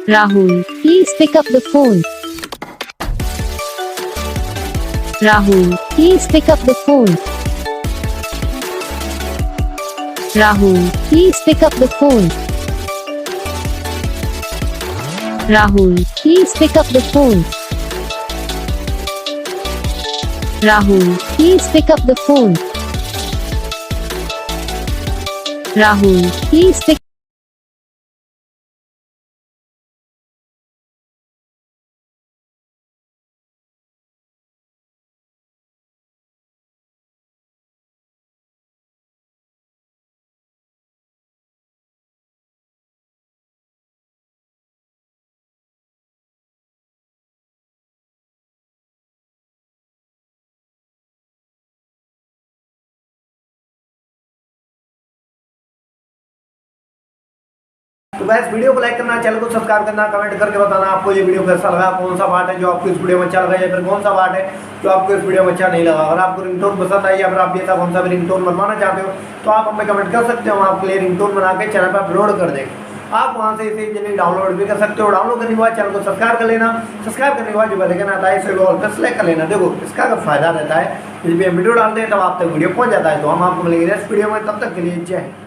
Rahul, please pick up the phone. Rahul, please pick up the phone. Rahul, please pick up the phone. Rahul, please pick up the phone. Rahul, please pick up the phone. Rahul, please pick तो guys video को like करना, channel को subscribe करना, comment करके बताना आपको ये video कैसा लगा, कौन सा पार्ट है जो आपको इस वीडियो में अच्छा लगा या फिर कौन सा पार्ट है जो आपको इस वीडियो में अच्छा नहीं लगा। अगर आपको रिंगटोन पसंद आई या फिर आप ऐसा कौन सा भी रिंगटोन बनवाना चाहते हो तो आप हमें कमेंट कर सकते हो, हम आपके लिए रिंगटोन बना के चैनल पर अपलोड कर देंगे। आप वहाँ से इसे इजीली डाउनलोड भी कर सकते हो। डाउनलोड करने के बाद चैनल को सब्सक्राइब कर लेना। सब्सक्राइब करने के बाद जो बेल आइकन आता है इसे ऑल पर सेलेक्ट कर लेना। देखो इसका अगर फायदा रहता है जब भी हम वीडियो डालते हैं तब आप तक वीडियो पहुँच जाता है। तो हम आपको मिलेंगे नेक्स्ट वीडियो में, तब तक के लिए जय हिंद।